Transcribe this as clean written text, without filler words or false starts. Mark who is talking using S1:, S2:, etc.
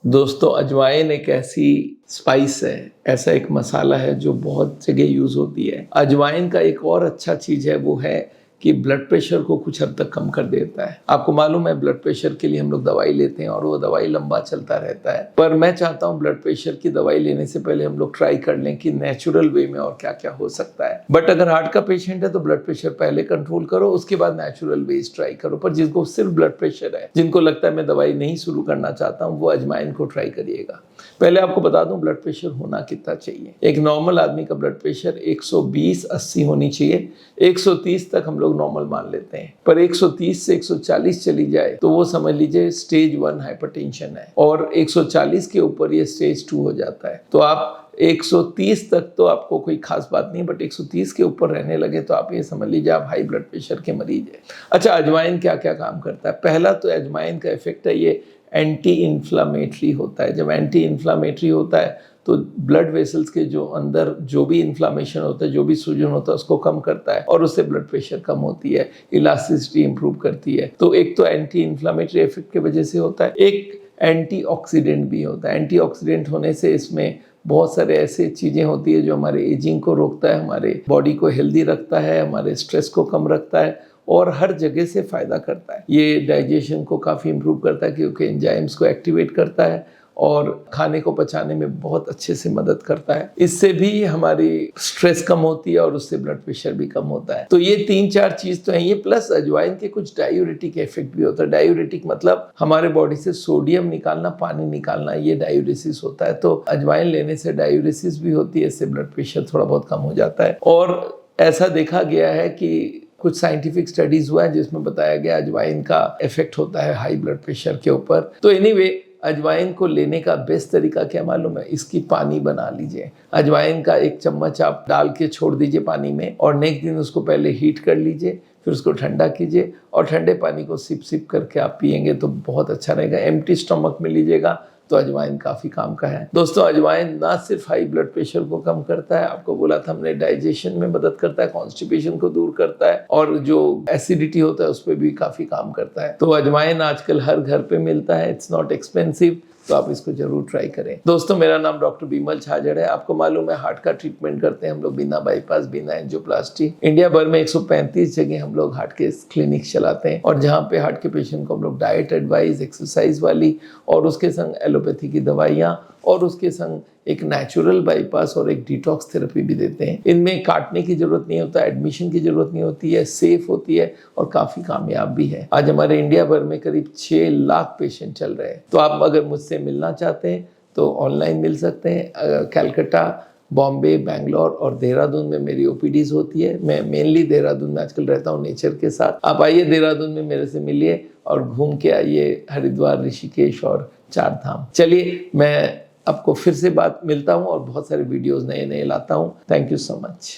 S1: दोस्तों अजवाइन एक ऐसी स्पाइस है, ऐसा एक मसाला है जो बहुत जगह यूज़ होती है। अजवाइन का एक और अच्छा चीज़ है वो है कि ब्लड प्रेशर को कुछ हद तक कम कर देता है। आपको मालूम है ब्लड प्रेशर के लिए हम लोग दवाई लेते हैं और वो दवाई लंबा चलता रहता है। पर मैं चाहता हूँ ब्लड प्रेशर की दवाई लेने से पहले हम लोग ट्राई कर लें कि नेचुरल वे में और क्या क्या हो सकता है। बट अगर हार्ट का पेशेंट है तो ब्लड प्रेशर पहले कंट्रोल करो, उसके बाद नेचुरल वेज ट्राई करो। पर जिनको सिर्फ ब्लड प्रेशर है, जिनको लगता है मैं दवाई नहीं शुरू करना चाहता हूँ, वो अजवाइन को ट्राई करिएगा। पहले आपको बता दूं ब्लड प्रेशर होना कितना चाहिए। एक नॉर्मल आदमी का ब्लड प्रेशर 120/80 होनी चाहिए। 130 तक हम लोग नॉर्मल मान लेते हैं, पर 130 से 140 चली जाए तो वो समझ लीजिए स्टेज 1 हाइपरटेंशन है, और 140 के ऊपर ये स्टेज 2 हो जाता है। तो आप 130 तक तो आपको कोई खास बात नहीं, बट 130 के ऊपर रहने लगे तो आप ये समझ लीजिए आप हाई ब्लड प्रेशर के मरीज है। अच्छा, अजवाइन क्या क्या काम करता है? पहला तो अजवाइन का इफेक्ट है ये एंटी इन्फ्लामेटरी होता है। जब एंटी इन्फ्लामेटरी होता है तो ब्लड वेसल्स के जो अंदर जो भी इन्फ्लामेशन होता है, जो भी सूजन होता है, उसको कम करता है और उससे ब्लड प्रेशर कम होती है, इलास्टिसिटी इंप्रूव करती है। तो एक तो एंटी इन्फ्लामेटरी इफेक्ट की वजह से होता है, एक एंटीऑक्सीडेंट भी होता है। एंटीऑक्सीडेंट होने से इसमें बहुत सारे ऐसे चीज़ें होती है जो हमारे एजिंग को रोकता है, हमारे बॉडी को हेल्दी रखता है, हमारे स्ट्रेस को कम रखता है और हर जगह से फ़ायदा करता है। ये डाइजेशन को काफ़ी इम्प्रूव करता है क्योंकि एंजाइम्स को एक्टिवेट करता है और खाने को पचाने में बहुत अच्छे से मदद करता है। इससे भी हमारी स्ट्रेस कम होती है और उससे ब्लड प्रेशर भी कम होता है। तो ये 3-4 चीज़ तो हैं ये, प्लस अजवाइन के कुछ डायूरेटिक इफेक्ट भी होता है। डायूरेटिक मतलब हमारे बॉडी से सोडियम निकालना, पानी निकालना, ये डायूरेसिस होता है। तो अजवाइन लेने से डायूरेसिस भी होती है, इससे ब्लड प्रेशर थोड़ा बहुत कम हो जाता है। और ऐसा देखा गया है कि कुछ साइंटिफिक स्टडीज हुआ है जिसमें बताया गया अजवाइन का इफेक्ट होता है हाई ब्लड प्रेशर के ऊपर। तो एनीवे, अजवाइन को लेने का बेस्ट तरीका क्या मालूम है? इसकी पानी बना लीजिए। अजवाइन का 1 चम्मच आप डाल के छोड़ दीजिए पानी में और नेक्स्ट दिन उसको पहले हीट कर लीजिए, फिर उसको ठंडा कीजिए और ठंडे पानी को सिप सिप करके आप पिएंगे तो बहुत अच्छा रहेगा। एम्प्टी स्टमक में लीजिएगा तो अजवाइन काफ़ी काम का है। दोस्तों अजवाइन ना सिर्फ हाई ब्लड प्रेशर को कम करता है, आपको बोला था हमने, डाइजेशन में मदद करता है, कॉन्स्टिपेशन को दूर करता है और जो एसिडिटी होता है उस पर भी काफ़ी काम करता है। तो अजवाइन आजकल हर घर पे मिलता है, इट्स नॉट एक्सपेंसिव, तो आप इसको जरूर ट्राई करें। दोस्तों मेरा नाम डॉक्टर बिमल छाजड़ है। आपको मालूम है हार्ट का ट्रीटमेंट करते हैं हम लोग बिना बाईपास, बिना एंजियोप्लास्टी। इंडिया भर में 135 जगह हम लोग हार्ट के क्लिनिक चलाते हैं और जहाँ पे हार्ट के पेशेंट को हम लोग डाइट एडवाइस, एक्सरसाइज वाली और उसके संग एलोपैथी की दवाइयाँ और उसके संग एक नेचुरल बाईपास और एक डिटॉक्स थेरेपी भी देते हैं। इनमें काटने की जरूरत नहीं होता, एडमिशन की जरूरत नहीं होती है, सेफ होती है और काफ़ी कामयाब भी है। आज हमारे इंडिया भर में करीब 6 लाख पेशेंट चल रहे हैं। तो आप अगर मुझसे मिलना चाहते हैं तो ऑनलाइन मिल सकते हैं। कलकत्ता, बॉम्बे, बेंगलोर और देहरादून में मेरी ओपीडीज होती है। मैं मेनली देहरादून में आजकल रहता हूँ नेचर के साथ। आप आइए देहरादून में मेरे से मिलिए और घूम के आइए हरिद्वार, ऋषिकेश और 4 धाम। चलिए मैं आपको फिर से मिलता हूँ और बहुत सारे वीडियोस नए नए लाता हूँ। Thank you so much.